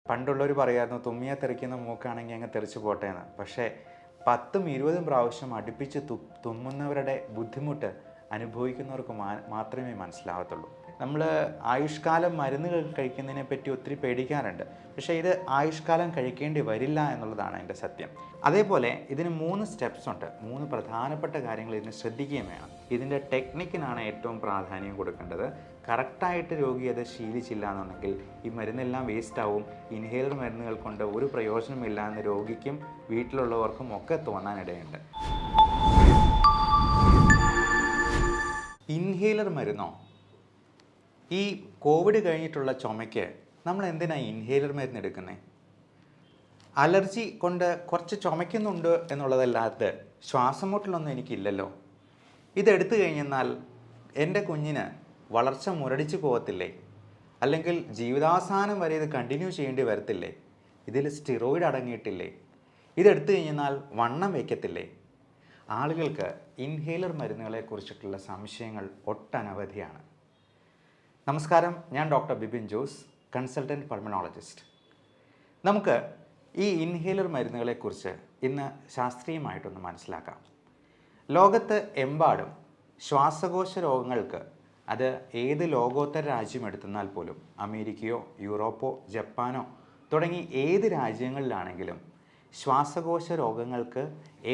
പണ്ടുള്ളവർ പറയായിരുന്നു തുമ്മിയാൽ തെറിക്കുന്ന മൂക്കാണെങ്കിൽ അങ്ങ് തെറിച്ച് പോട്ടെ എന്ന്. പക്ഷേ 10ഉം 20ഉം പ്രാവശ്യം അടുപ്പിച്ച് തുമ്മുന്നവരുടെ ബുദ്ധിമുട്ട് അനുഭവിക്കുന്നവർക്ക് മാത്രമേ മനസ്സിലാവത്തുള്ളൂ. നമ്മൾ ആയുഷ്കാലം മരുന്നുകൾ കഴിക്കുന്നതിനെ പറ്റി ഒത്തിരി പേടിക്കാറുണ്ട്. പക്ഷേ ഇത് ആയുഷ്കാലം കഴിക്കേണ്ടി വരില്ല എന്നുള്ളതാണ് എൻ്റെ സത്യം. അതേപോലെ ഇതിന് 3 സ്റ്റെപ്സ് ഉണ്ട്. 3 പ്രധാനപ്പെട്ട കാര്യങ്ങൾ ഇതിന് ശ്രദ്ധിക്കുകയും വേണം. ഇതിൻ്റെ ടെക്നിക്കിനാണ് ഏറ്റവും പ്രാധാന്യം കൊടുക്കേണ്ടത്. കറക്റ്റായിട്ട് രോഗി അത് ശീലിച്ചില്ല എന്നുണ്ടെങ്കിൽ ഈ മരുന്നെല്ലാം വേസ്റ്റ് ആവും. ഇൻഹേലർ മരുന്നുകൾ കൊണ്ട് ഒരു പ്രയോജനമില്ല എന്ന് രോഗിക്കും വീട്ടിലുള്ളവർക്കും ഒക്കെ തോന്നാനിടയുണ്ട്. ഇൻഹേലർ മരുന്നോ? ഈ കോവിഡ് കഴിഞ്ഞിട്ടുള്ള ചുമയ്ക്ക് നമ്മൾ എന്തിനാണ് ഇൻഹേലർ മരുന്ന് എടുക്കുന്നത്? അലർജി കൊണ്ട് കുറച്ച് ചുമയ്ക്കുന്നുണ്ട് എന്നുള്ളതല്ലാതെ ശ്വാസം മുട്ടലൊന്നും എനിക്കില്ലല്ലോ. ഇതെടുത്തു കഴിഞ്ഞെന്നാൽ എൻ്റെ കുഞ്ഞിന് വളർച്ച മുരടിച്ചു പോകത്തില്ലേ? അല്ലെങ്കിൽ ജീവിതാവസാനം വരെ ഇത് കണ്ടിന്യൂ ചെയ്യേണ്ടി വരത്തില്ലേ? ഇതിൽ സ്റ്റിറോയിഡ് അടങ്ങിയിട്ടില്ലേ? ഇതെടുത്തു കഴിഞ്ഞാൽ വണ്ണം വയ്ക്കത്തില്ലേ? ആളുകൾക്ക് ഇൻഹേലർ മരുന്നുകളെക്കുറിച്ചിട്ടുള്ള സംശയങ്ങൾ ഒട്ടനവധിയാണ്. നമസ്കാരം, ഞാൻ doctor Bibin Jose, consultant pulmonologist. നമുക്ക് ഈ ഇൻഹേലർ മരുന്നുകളെക്കുറിച്ച് ഇന്ന് ശാസ്ത്രീയമായിട്ടൊന്ന് മനസ്സിലാക്കാം. ലോകത്ത് എമ്പാടും ശ്വാസകോശ രോഗങ്ങൾക്ക് അത് ഏത് ലോകോത്തര രാജ്യം എടുത്തെന്നാൽ പോലും അമേരിക്കയോ യൂറോപ്പോ ജപ്പാനോ തുടങ്ങി ഏത് രാജ്യങ്ങളിലാണെങ്കിലും ശ്വാസകോശ രോഗങ്ങൾക്ക്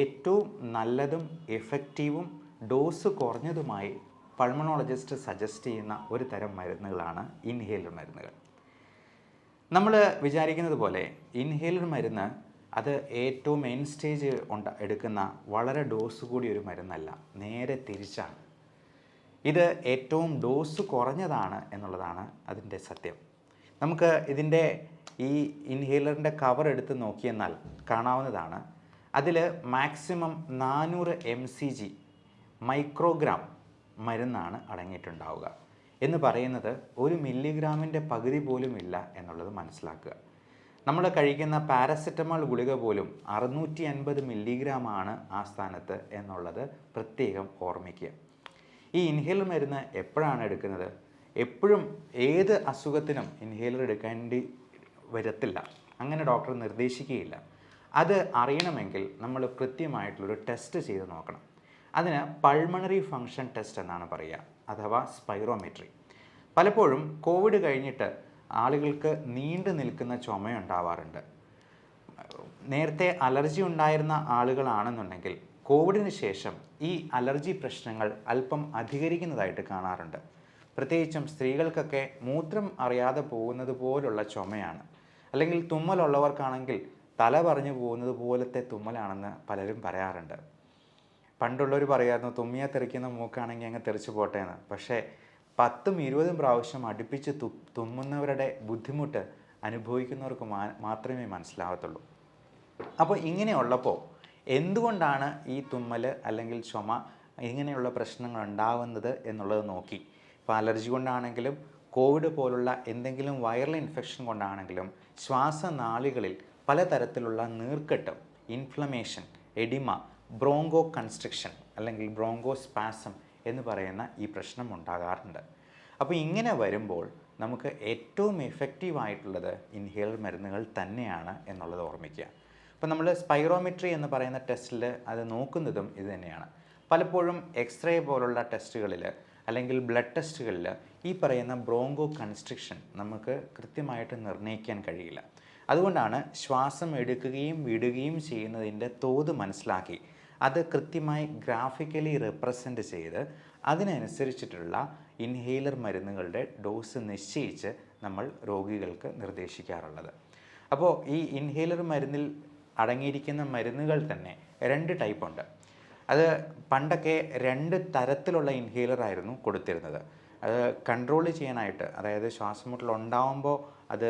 ഏറ്റവും നല്ലതും എഫക്റ്റീവും ഡോസ് കുറഞ്ഞതുമായി പൾമണോളജിസ്റ്റ് സജസ്റ്റ് ചെയ്യുന്ന ഒരു തരം മരുന്നുകളാണ് ഇൻഹേലർ മരുന്നുകൾ. നമ്മൾ വിചാരിക്കുന്നത് പോലെ ഇൻഹേലർ മരുന്ന് അത് ഏറ്റവും എൻഡ് സ്റ്റേജ് എടുക്കുന്ന വളരെ ഡോസ് കൂടിയ ഒരു മരുന്നല്ല, നേരെ തിരിച്ചാണ്. ഇത് ഏറ്റവും ഡോസ് കുറഞ്ഞതാണ് എന്നുള്ളതാണ് അതിൻ്റെ സത്യം. നമുക്ക് ഇതിൻ്റെ ഈ ഇൻഹേലറിൻ്റെ കവർ എടുത്ത് നോക്കിയെന്നാൽ കാണാവുന്നതാണ്. അതിൽ മാക്സിമം 400 mcg മൈക്രോഗ്രാം മരുന്നാണ് അടങ്ങിയിട്ടുണ്ടാവുക. എന്ന് പറയുന്നത് 1 മില്ലിഗ്രാമിൻ്റെ പകുതി പോലും ഇല്ല എന്നുള്ളത് മനസ്സിലാക്കുക. നമ്മൾ കഴിക്കുന്ന പാരസെറ്റമോൾ ഗുളിക പോലും 650 മില്ലിഗ്രാമാണ് ആ സ്ഥാനത്ത് എന്നുള്ളത് പ്രത്യേകം ഓർമ്മിക്കുക. ഈ ഇൻഹേലർ മരുന്ന് എപ്പോഴാണ് എടുക്കുന്നത്? എപ്പോഴും ഏത് അസുഖത്തിനും ഇൻഹേലർ എടുക്കേണ്ടി വരത്തില്ല, അങ്ങനെ ഡോക്ടർ നിർദ്ദേശിക്കുകയില്ല. അത് അറിയണമെങ്കിൽ നമ്മൾ കൃത്യമായിട്ടുള്ളൊരു ടെസ്റ്റ് ചെയ്ത് നോക്കണം. അതിന് പൾമണറി ഫങ്ഷൻ ടെസ്റ്റ് എന്നാണ് പറയുക, അഥവാ സ്പൈറോമെട്രി. പലപ്പോഴും കോവിഡ് കഴിഞ്ഞിട്ട് ആളുകൾക്ക് നീണ്ടു നിൽക്കുന്ന ചുമയുണ്ടാവാറുണ്ട്. നേരത്തെ അലർജി ഉണ്ടായിരുന്ന ആളുകളാണെന്നുണ്ടെങ്കിൽ കോവിഡിന് ശേഷം ഈ അലർജി പ്രശ്നങ്ങൾ അല്പം അധികരിക്കുന്നതായിട്ട് കാണാറുണ്ട്. പ്രത്യേകിച്ചും സ്ത്രീകൾക്കൊക്കെ മൂത്രം അറിയാതെ പോകുന്നത് പോലുള്ള ചുമയാണ്. അല്ലെങ്കിൽ തുമ്മലുള്ളവർക്കാണെങ്കിൽ തല പറഞ്ഞു പോകുന്നത് പോലത്തെ തുമ്മലാണെന്ന് പലരും പറയാറുണ്ട്. പണ്ടുള്ളവർ പറയായിരുന്നു തുമ്മിയാൽ തെറിക്കുന്ന മൂക്കാണെങ്കിൽ അങ്ങ് തെറിച്ച് പോട്ടെ എന്ന്. പക്ഷേ 10ഉം 20ഉം പ്രാവശ്യം അടുപ്പിച്ച് തുമ്മുന്നവരുടെ ബുദ്ധിമുട്ട് അനുഭവിക്കുന്നവർക്ക് മാത്രമേ മനസ്സിലാവത്തുള്ളൂ. അപ്പോൾ ഇങ്ങനെയുള്ളപ്പോൾ എന്തുകൊണ്ടാണ് ഈ തുമ്മൽ അല്ലെങ്കിൽ ചുമ ഇങ്ങനെയുള്ള പ്രശ്നങ്ങൾ ഉണ്ടാവുന്നത് എന്നുള്ളത് നോക്കി. ഇപ്പോൾ അലർജി കൊണ്ടാണെങ്കിലും കോവിഡ് പോലുള്ള എന്തെങ്കിലും വൈറൽ ഇൻഫെക്ഷൻ കൊണ്ടാണെങ്കിലും ശ്വാസനാളികളിൽ പലതരത്തിലുള്ള നീർക്കെട്ടും, ഇൻഫ്ലമേഷൻ, എഡിമ, ബ്രോങ്കോ കൺസ്ട്രിക്ഷൻ അല്ലെങ്കിൽ ബ്രോങ്കോ സ്പാസം എന്ന് പറയുന്ന ഈ പ്രശ്നം ഉണ്ടാകാറുണ്ട്. അപ്പോൾ ഇങ്ങനെ വരുമ്പോൾ നമുക്ക് ഏറ്റവും എഫക്റ്റീവായിട്ടുള്ളത് ഇൻഹേലർ മരുന്നുകൾ തന്നെയാണ് എന്നുള്ളത് ഓർമ്മിക്കുക. അപ്പോൾ നമ്മൾ സ്പൈറോമെട്രി എന്ന് പറയുന്ന ടെസ്റ്റിൽ അത് നോക്കുന്നതും ഇത് തന്നെയാണ്. പലപ്പോഴും എക്സ്റേ പോലുള്ള ടെസ്റ്റുകളിൽ അല്ലെങ്കിൽ ബ്ലഡ് ടെസ്റ്റുകളിൽ ഈ പറയുന്ന ബ്രോങ്കോ കൺസ്ട്രിക്ഷൻ നമുക്ക് കൃത്യമായിട്ട് നിർണ്ണയിക്കാൻ കഴിയില്ല. അതുകൊണ്ടാണ് ശ്വാസം എടുക്കുകയും വിടുകയും ചെയ്യുന്നതിൻ്റെ തോത് മനസ്സിലാക്കി അത് കൃത്യമായി ഗ്രാഫിക്കലി റെപ്രസെൻ്റ് ചെയ്ത് അതിനനുസരിച്ചിട്ടുള്ള ഇൻഹേലർ മരുന്നുകളുടെ ഡോസ് നിശ്ചയിച്ച് നമ്മൾ രോഗികൾക്ക് നിർദ്ദേശിക്കാറുള്ളത്. അപ്പോൾ ഈ ഇൻഹേലർ മരുന്നിൽ അടങ്ങിയിരിക്കുന്ന മരുന്നുകൾ തന്നെ 2 ടൈപ്പ് ഉണ്ട്. അത് പണ്ടൊക്കെ 2 തരത്തിലുള്ള ഇൻഹേലർ ആയിരുന്നു കൊടുത്തിരുന്നത്. അത് കൺട്രോൾ ചെയ്യാനായിട്ട്, അതായത് ശ്വാസമുട്ടൽ ഉണ്ടാകുമ്പോൾ അത്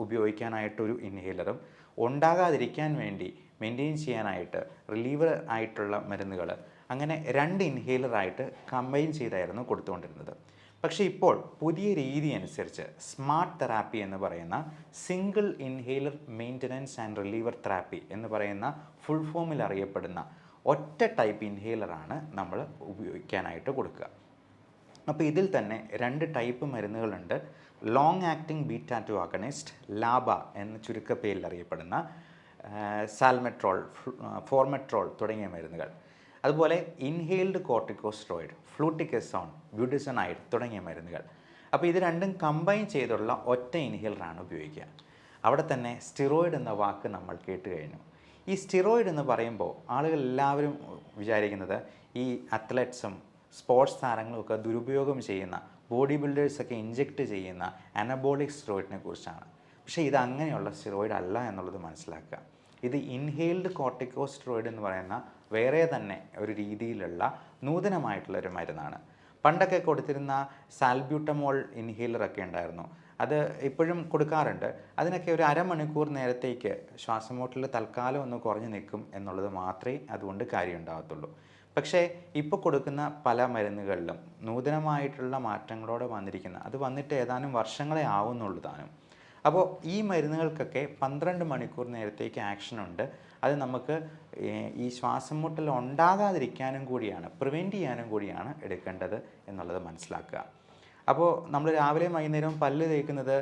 ഉപയോഗിക്കാനായിട്ടൊരു ഇൻഹേലറും ഉണ്ടാകാതിരിക്കാൻ വേണ്ടി മെയിൻറ്റെയിൻ ചെയ്യാനായിട്ട് റിലീവർ ആയിട്ടുള്ള മരുന്നുകൾ, അങ്ങനെ 2 ഇൻഹേലറായിട്ട് കമ്പൈൻ ചെയ്തായിരുന്നു കൊടുത്തുകൊണ്ടിരുന്നത്. പക്ഷേ ഇപ്പോൾ പുതിയ രീതി അനുസരിച്ച് സ്മാർട്ട് തെറാപ്പി എന്ന് പറയുന്ന single inhaler maintenance and reliever therapy എന്ന് പറയുന്ന ഫുൾ ഫോമിൽ അറിയപ്പെടുന്ന ഒറ്റ ടൈപ്പ് ഇൻഹേലറാണ് നമ്മൾ ഉപയോഗിക്കാനായിട്ട് കൊടുക്കുക. അപ്പോൾ ഇതിൽ തന്നെ 2 ടൈപ്പ് മരുന്നുകളുണ്ട്. Long acting beta 2 agonist LABA എന്ന ചുരുക്കപ്പേരിൽ അറിയപ്പെടുന്ന സാൽമെട്രോൾ, ഫോർമെട്രോൾ തുടങ്ങിയ മരുന്നുകൾ. അതുപോലെ ഇൻഹെയിൽഡ് കോർട്ടിക്കോസ്റ്ററോയിഡ്, ഫ്ലൂട്ടിക്കസോൺ, ബ്യൂട്ടിസണൈഡ് തുടങ്ങിയ മരുന്നുകൾ. അപ്പോൾ ഇത് രണ്ടും കമ്പൈൻ ചെയ്തുള്ള ഒറ്റ ഇൻഹേലറാണ് ഉപയോഗിക്കുക. അവിടെ തന്നെ സ്റ്റിറോയിഡ് എന്ന വാക്ക് നമ്മൾ കേട്ട് കഴിഞ്ഞു. ഈ സ്റ്റിറോയിഡ് എന്ന് പറയുമ്പോൾ ആളുകൾ എല്ലാവരും വിചാരിക്കുന്നത് ഈ അത്ലറ്റ്സും സ്പോർട്സ് താരങ്ങളും ഒക്കെ ദുരുപയോഗം ചെയ്യുന്ന, ബോഡി ബിൽഡേഴ്സൊക്കെ ഇഞ്ചെക്റ്റ് ചെയ്യുന്ന അനബോളിക് സ്റ്റിറോയിഡിനെ കുറിച്ചാണ്. പക്ഷേ ഇത് അങ്ങനെയുള്ള സ്റ്റിറോയിഡ് അല്ല എന്നുള്ളത് മനസ്സിലാക്കുക. ഇത് ഇൻഹെയിൽഡ് കോർട്ടിക്കോസ്റ്ററോയിഡ് എന്ന് പറയുന്ന വേറെ തന്നെ ഒരു രീതിയിലുള്ള നൂതനമായിട്ടുള്ളൊരു മരുന്നാണ്. പണ്ടൊക്കെ കൊടുത്തിരുന്ന സാൽബ്യൂട്ടമോൾ ഇൻഹേലറൊക്കെ ഉണ്ടായിരുന്നു, അത് ഇപ്പോഴും കൊടുക്കാറുണ്ട്. അതിനൊക്കെ ഒരു അരമണിക്കൂർ നേരത്തേക്ക് ശ്വാസമുട്ടൽ തൽക്കാലം ഒന്ന് കുറഞ്ഞു നിൽക്കും എന്നുള്ളത് മാത്രമേ അതുകൊണ്ട് കാര്യം ഉണ്ടാകത്തുള്ളൂ. പക്ഷേ ഇപ്പോൾ കൊടുക്കുന്ന പല മരുന്നുകളിലും നൂതനമായിട്ടുള്ള മാറ്റങ്ങളോടെ വന്നിരിക്കുന്ന, അത് വന്നിട്ട് ഏതാനും വർഷങ്ങളെ ആവുന്നുള്ളൂ താനും. അപ്പോൾ ഈ മരുന്നുകൾക്കൊക്കെ 12 മണിക്കൂർ നേരത്തേക്ക് ആക്ഷനുണ്ട്. അത് നമുക്ക് ഈ ശ്വാസം മുട്ടൽ ഉണ്ടാകാതിരിക്കാനും കൂടിയാണ്, പ്രിവെൻറ്റ് ചെയ്യാനും കൂടിയാണ് എടുക്കേണ്ടത് എന്നുള്ളത് മനസ്സിലാക്കുക. അപ്പോൾ നമ്മൾ രാവിലെയും വൈകുന്നേരവും പല്ല് തേക്കുന്നത്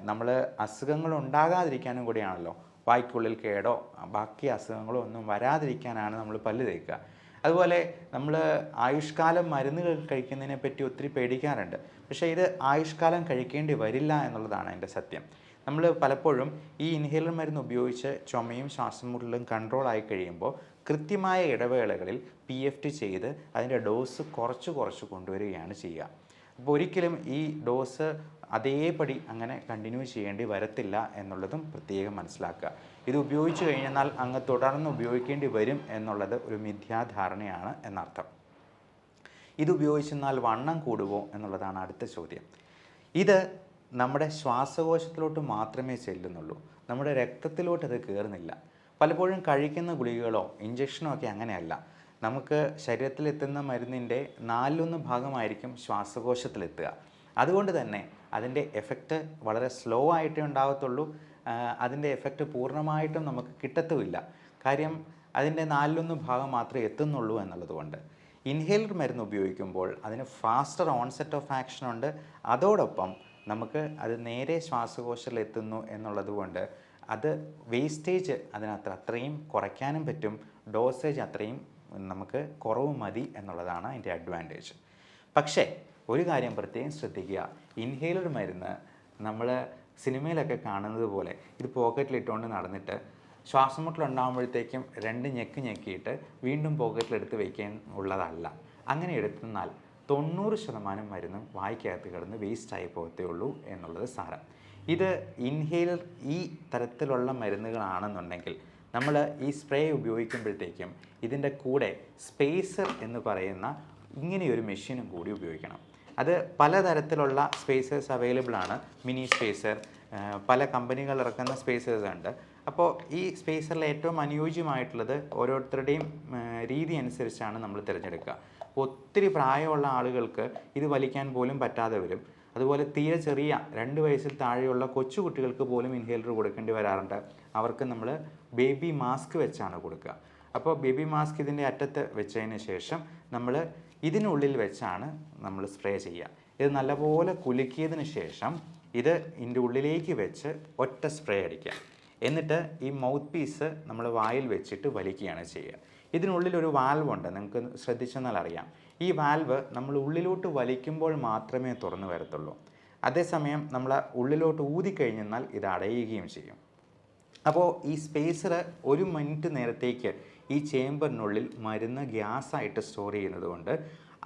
നമ്മൾ അസുഖങ്ങൾ ഉണ്ടാകാതിരിക്കാനും കൂടിയാണല്ലോ. വായ്ക്കുള്ളിൽ കേടോ ബാക്കി അസുഖങ്ങളോ ഒന്നും വരാതിരിക്കാനാണ് നമ്മൾ പല്ല് തേക്കുക. അതുപോലെ നമ്മൾ ആയുഷ്കാലം മരുന്നുകൾ കഴിക്കുന്നതിനെ പറ്റി ഒത്തിരി പേടിക്കാറുണ്ട്. പക്ഷേ ഇത് ആയുഷ്കാലം കഴിക്കേണ്ടി വരില്ല എന്നുള്ളതാണ് എൻ്റെ സത്യം. നമ്മൾ പലപ്പോഴും ഈ ഇൻഹേലർ മരുന്ന് ഉപയോഗിച്ച് ചുമയും ശ്വാസം മുട്ടലും കൺട്രോളായി കഴിയുമ്പോൾ കൃത്യമായ ഇടവേളകളിൽ PFT ചെയ്ത് അതിൻ്റെ ഡോസ് കുറച്ച് കൊണ്ടുവരികയാണ് ചെയ്യുക. അപ്പോൾ ഒരിക്കലും ഈ ഡോസ് അതേപടി അങ്ങനെ കണ്ടിന്യൂ ചെയ്യേണ്ടി വരത്തില്ല എന്നുള്ളതും പ്രത്യേകം മനസ്സിലാക്കുക. ഇത് ഉപയോഗിച്ച് കഴിഞ്ഞാൽ അങ്ങ് തുടർന്ന് ഉപയോഗിക്കേണ്ടി വരും എന്നുള്ളത് ഒരു മിഥ്യാധാരണയാണ് എന്നർത്ഥം. ഇത് ഉപയോഗിച്ചെന്നാൽ വണ്ണം കൂടുമോ എന്നുള്ളതാണ് അടുത്ത ചോദ്യം. ഇത് നമ്മുടെ ശ്വാസകോശത്തിലോട്ട് മാത്രമേ ചെല്ലുന്നുള്ളൂ, നമ്മുടെ രക്തത്തിലോട്ട് അത് കയറുന്നില്ല. പലപ്പോഴും കഴിക്കുന്ന ഗുളികകളോ ഇഞ്ചക്ഷനോ ഒക്കെ അങ്ങനെയല്ല. നമുക്ക് ശരീരത്തിലെത്തുന്ന മരുന്നിൻ്റെ 4/1 ഭാഗമായിരിക്കും ശ്വാസകോശത്തിലെത്തുക. അതുകൊണ്ട് തന്നെ അതിൻ്റെ എഫക്റ്റ് വളരെ സ്ലോ ആയിട്ടേ ഉണ്ടാകത്തുള്ളൂ. അതിൻ്റെ എഫക്റ്റ് പൂർണ്ണമായിട്ടും നമുക്ക് കിട്ടത്തുമില്ല. കാര്യം അതിൻ്റെ 4/1 ഭാഗം മാത്രമേ എത്തുന്നുള്ളൂ എന്നുള്ളതുകൊണ്ട്. ഇൻഹേലർ മരുന്ന് ഉപയോഗിക്കുമ്പോൾ അതിന് ഫാസ്റ്റർ ഓൺസെറ്റ് ഓഫ് ആക്ഷൻ ഉണ്ട്. അതോടൊപ്പം നമുക്ക് അത് നേരെ ശ്വാസകോശത്തിൽ എത്തുന്നു എന്നുള്ളതുകൊണ്ട് അത് വേസ്റ്റേജ് അത്രയും കുറയ്ക്കാനും പറ്റും. ഡോസേജ് അത്രയും നമുക്ക് കുറവ് മതി എന്നുള്ളതാണ് അതിൻ്റെ അഡ്വാൻറ്റേജ്. പക്ഷേ ഒരു കാര്യം പ്രത്യേകം ശ്രദ്ധിക്കുക, ഇൻഹേലർ മരുന്ന് നമ്മൾ സിനിമയിലൊക്കെ കാണുന്നത് പോലെ ഇത് പോക്കറ്റിലിട്ടുകൊണ്ട് നടന്നിട്ട് ശ്വാസം മുട്ടലുണ്ടാകുമ്പോഴത്തേക്കും 2 ഞെക്കിയിട്ട് വീണ്ടും പോക്കറ്റിലെടുത്ത് വയ്ക്കാൻ ഉള്ളതല്ല. അങ്ങനെ എടുത്തെന്നാൽ 90% മരുന്നും വായ്ക്കകത്ത് കിടന്ന് വേസ്റ്റായി പോകത്തേ ഉള്ളൂ എന്നുള്ളത് സാരം. ഇത് ഇൻഹേലർ ഈ തരത്തിലുള്ള മരുന്നുകളാണെന്നുണ്ടെങ്കിൽ നമ്മൾ ഈ സ്പ്രേ ഉപയോഗിക്കുമ്പോഴത്തേക്കും ഇതിൻ്റെ കൂടെ സ്പേസർ എന്ന് പറയുന്ന ഇങ്ങനെയൊരു മെഷീനും കൂടി ഉപയോഗിക്കണം. അത് പലതരത്തിലുള്ള സ്പേസേഴ്സ് അവൈലബിൾ ആണ്. മിനി സ്പേസർ, പല കമ്പനികൾ ഇറക്കുന്ന സ്പേസേഴ്സ് ഉണ്ട്. അപ്പോൾ ഈ സ്പേസറിൽ ഏറ്റവും അനുയോജ്യമായിട്ടുള്ളത് ഓരോരുത്തരുടെയും രീതി അനുസരിച്ചാണ് നമ്മൾ തിരഞ്ഞെടുക്കുക. ഒത്തിരി പ്രായമുള്ള ആളുകൾക്ക് ഇത് വലിക്കാൻ പോലും പറ്റാതെ വരും. അതുപോലെ തീരെ ചെറിയ 2 വയസ്സിൽ താഴെയുള്ള കൊച്ചുകുട്ടികൾക്ക് പോലും ഇൻഹേലർ കൊടുക്കേണ്ടി വരാറുണ്ട്. അവർക്ക് നമ്മൾ ബേബി മാസ്ക് വെച്ചാണ് കൊടുക്കുക. അപ്പോൾ ബേബി മാസ്ക് ഇതിൻ്റെ അറ്റത്ത് വെച്ചതിന് ശേഷം നമ്മൾ ഇതിനുള്ളിൽ വെച്ചാണ് നമ്മൾ സ്പ്രേ ചെയ്യുക. ഇത് നല്ലപോലെ കുലുക്കിയതിന് ശേഷം ഇത് ഇതിൻ്റെ ഉള്ളിലേക്ക് വെച്ച് ഒറ്റ സ്പ്രേ അടിക്കുക. എന്നിട്ട് ഈ മൗത്ത് പീസ് നമ്മൾ വായിൽ വെച്ചിട്ട് വലിക്കുകയാണ് ചെയ്യുക. ഇതിനുള്ളിൽ ഒരു വാൽവ് ഉണ്ട്, നിങ്ങൾക്ക് ശ്രദ്ധിച്ചെന്നാൽ അറിയാം. ഈ വാൽവ് നമ്മൾ ഉള്ളിലോട്ട് വലിക്കുമ്പോൾ മാത്രമേ തുറന്നു വരത്തുള്ളൂ. അതേസമയം നമ്മൾ ഉള്ളിലോട്ട് ഊതിക്കഴിഞ്ഞെന്നാൽ ഇത് അടയുകയും ചെയ്യും. അപ്പോൾ ഈ സ്പേസർ 1 മിനിറ്റ് നേരത്തേക്ക് ഈ ചേമ്പറിനുള്ളിൽ മരുന്ന് ഗ്യാസായിട്ട് സ്റ്റോർ ചെയ്യുന്നത് കൊണ്ട്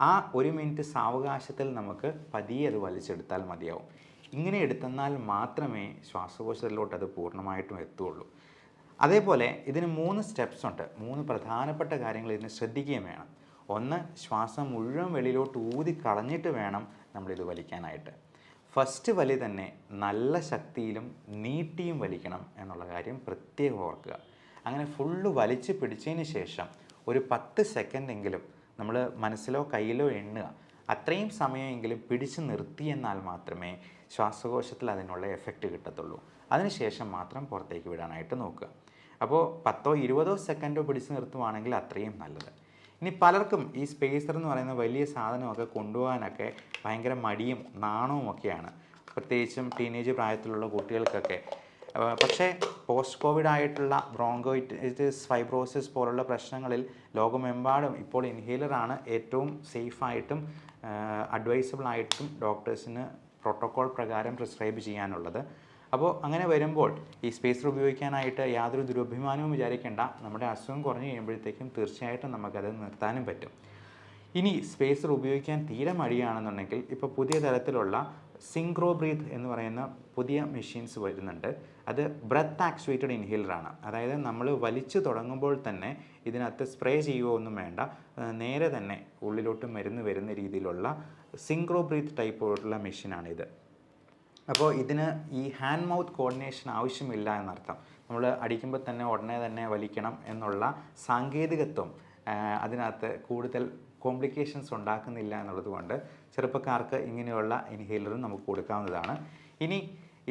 ആ 1 മിനിറ്റ് സാവകാശത്തിൽ നമുക്ക് പതിയെ അത് വലിച്ചെടുത്താൽ മതിയാവും. ഇങ്ങനെ എടുത്തെന്നാൽ മാത്രമേ ശ്വാസകോശത്തിലോട്ട് അത് പൂർണ്ണമായിട്ടും എത്തുകയുള്ളൂ. അതേപോലെ ഇതിന് 3 സ്റ്റെപ്സ് ഉണ്ട്. 3 പ്രധാനപ്പെട്ട കാര്യങ്ങൾ ഇതിന് ശ്രദ്ധിക്കുകയും വേണം. ഒന്ന്, ശ്വാസം മുഴുവൻ വെളിയിലോട്ട് ഊതി കളഞ്ഞിട്ട് വേണം നമ്മളിത് വലിക്കാനായിട്ട്. ഫസ്റ്റ് വലി തന്നെ നല്ല ശക്തിയിലും നീട്ടിയും വലിക്കണം എന്നുള്ള കാര്യം പ്രത്യേകം ഓർക്കുക. അങ്ങനെ ഫുള്ള് വലിച്ച് പിടിച്ചതിന് ശേഷം ഒരു 10 സെക്കൻഡെങ്കിലും നമ്മൾ മനസ്സിലോ കയ്യിലോ എണ്ണുക. അത്രയും സമയമെങ്കിലും പിടിച്ച് നിർത്തിയെന്നാൽ മാത്രമേ ശ്വാസകോശത്തിൽ അതിനുള്ള എഫക്റ്റ് കിട്ടത്തുള്ളൂ. അതിനുശേഷം മാത്രം പുറത്തേക്ക് വിടാനായിട്ട് നോക്കുക. അപ്പോൾ 10-20 സെക്കൻഡോ പിടിച്ച് നിർത്തുവാണെങ്കിൽ അത്രയും നല്ലത്. ഇനി പലർക്കും ഈ സ്പേസർ എന്ന് പറയുന്ന വലിയ സാധനമൊക്കെ കൊണ്ടുപോകാനൊക്കെ ഭയങ്കര മടിയും നാണവും ഒക്കെയാണ്, പ്രത്യേകിച്ചും ടീനേജ് പ്രായത്തിലുള്ള കുട്ടികൾക്കൊക്കെ. പക്ഷേ പോസ്റ്റ് കോവിഡ് ആയിട്ടുള്ള ബ്രോങ്കോയിറ്റിസ്, ഫൈബ്രോസിസ് പോലുള്ള പ്രശ്നങ്ങളിൽ ലോകമെമ്പാടും ഇപ്പോൾ ഇൻഹേലറാണ് ഏറ്റവും സേഫായിട്ടും അഡ്വൈസബിൾ ആയിട്ടും ഡോക്ടേഴ്സിന് പ്രോട്ടോക്കോൾ പ്രകാരം പ്രിസ്ക്രൈബ് ചെയ്യാനുള്ളത്. അപ്പോൾ അങ്ങനെ വരുമ്പോൾ ഈ സ്പേസർ ഉപയോഗിക്കാനായിട്ട് യാതൊരു ദുരഭിമാനവും വിചാരിക്കേണ്ട. നമ്മുടെ അസുഖം കുറഞ്ഞു കഴിയുമ്പോഴത്തേക്കും തീർച്ചയായിട്ടും നമുക്കത് നിർത്താനും പറ്റും. ഇനി സ്പേസർ ഉപയോഗിക്കാൻ തീരെ മടിയാണെന്നുണ്ടെങ്കിൽ ഇപ്പോൾ പുതിയ തരത്തിലുള്ള സിങ്ക്രോ ബ്രീത്ത് എന്ന് പറയുന്ന പുതിയ മെഷീൻസ് വരുന്നുണ്ട്. അത് ബ്രത്ത് ആക്ച്വേറ്റഡ് ഇൻഹേലറാണ്. അതായത് നമ്മൾ വലിച്ചു തുടങ്ങുമ്പോൾ തന്നെ ഇതിനകത്ത് സ്പ്രേ ചെയ്യുകയോ ഒന്നും വേണ്ട, നേരെ തന്നെ ഉള്ളിലോട്ട് മരുന്ന് വരുന്ന രീതിയിലുള്ള സിങ്ക്രോ ബ്രീത്ത് ടൈപ്പുള്ള മെഷീനാണിത്. അപ്പോൾ ഇതിന് ഈ ഹാൻഡ് മൗത്ത് കോർഡിനേഷൻ ആവശ്യമില്ല എന്നർത്ഥം. നമ്മൾ അടിക്കുമ്പോൾ തന്നെ ഉടനെ തന്നെ വലിക്കണം എന്നുള്ള സാങ്കേതികത്വം അതിനകത്ത് കൂടുതൽ കോംപ്ലിക്കേഷൻസ് ഉണ്ടാക്കുന്നില്ല എന്നുള്ളത് കൊണ്ട് ചെറുപ്പക്കാർക്ക് ഇങ്ങനെയുള്ള ഇൻഹേലറും നമുക്ക് കൊടുക്കാവുന്നതാണ്. ഇനി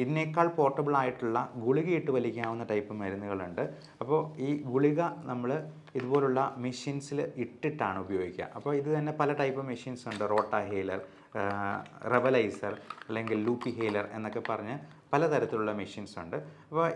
ഇതിനേക്കാൾ പോർട്ടബിൾ ആയിട്ടുള്ള ഗുളികയിട്ട് വലിക്കാവുന്ന ടൈപ്പ് മരുന്നുകളുണ്ട്. അപ്പോൾ ഈ ഗുളിക നമ്മൾ ഇതുപോലുള്ള മെഷീൻസിൽ ഇട്ടിട്ടാണ് ഉപയോഗിക്കുക. അപ്പോൾ ഇത് തന്നെ പല ടൈപ്പ് മെഷീൻസ് ഉണ്ട്. റോട്ടാ ഹെയിലർ, റെബലൈസർ, അല്ലെങ്കിൽ ലൂപ്പി ഹെയിലർ എന്നൊക്കെ പറഞ്ഞ് പലതരത്തിലുള്ള മെഷീൻസ് ഉണ്ട്. അപ്പോൾ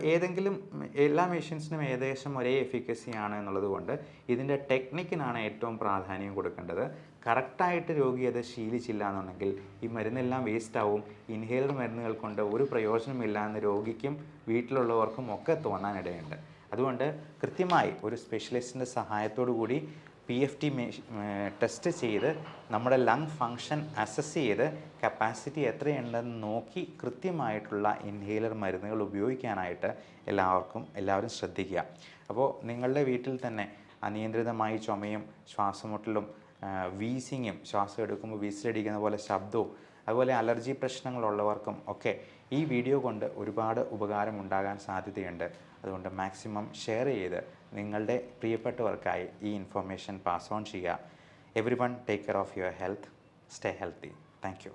എല്ലാ മെഷീൻസിനും ഏകദേശം ഒരേ എഫിക്കസിയാണ് എന്നുള്ളത് കൊണ്ട് ഇതിൻ്റെ ടെക്നിക്കിനാണ് ഏറ്റവും പ്രാധാന്യം കൊടുക്കേണ്ടത്. കറക്റ്റായിട്ട് രോഗി അത് ശീലിച്ചില്ല എന്നുണ്ടെങ്കിൽ ഈ മരുന്നെല്ലാം വേസ്റ്റാവും. ഇൻഹേലർ മരുന്നുകൾ കൊണ്ട് ഒരു പ്രയോജനമില്ല എന്ന് രോഗിക്കും വീട്ടിലുള്ളവർക്കും ഒക്കെ തോന്നാനിടയുണ്ട്. അതുകൊണ്ട് കൃത്യമായി ഒരു സ്പെഷ്യലിസ്റ്റിൻ്റെ സഹായത്തോടു കൂടി PFT ടെസ്റ്റ് ചെയ്ത് നമ്മുടെ ലങ് ഫങ്ഷൻ അസസ് ചെയ്ത് കപ്പാസിറ്റി എത്രയുണ്ടെന്ന് നോക്കി കൃത്യമായിട്ടുള്ള ഇൻഹേലർ മരുന്നുകൾ ഉപയോഗിക്കാനായിട്ട് എല്ലാവരും ശ്രദ്ധിക്കുക. അപ്പോൾ നിങ്ങളുടെ വീട്ടിൽ തന്നെ അനിയന്ത്രിതമായി ചുമയും ശ്വാസമുട്ടലും വീസിങ്ങും, ശ്വാസം എടുക്കുമ്പോൾ വീസിലടിക്കുന്ന പോലെ ശബ്ദവും, അതുപോലെ അലർജി പ്രശ്നങ്ങളുള്ളവർക്കും ഒക്കെ ഈ വീഡിയോ കൊണ്ട് ഒരുപാട് ഉപകാരം ഉണ്ടാകാൻ സാധ്യതയുണ്ട്. അതുകൊണ്ട് മാക്സിമം ഷെയർ ചെയ്ത് നിങ്ങളുടെ പ്രിയപ്പെട്ടവർക്കായി ഈ ഇൻഫർമേഷൻ പാസ് ഓൺ ചെയ്യുക. Everyone take care of your health. Stay healthy. Thank you.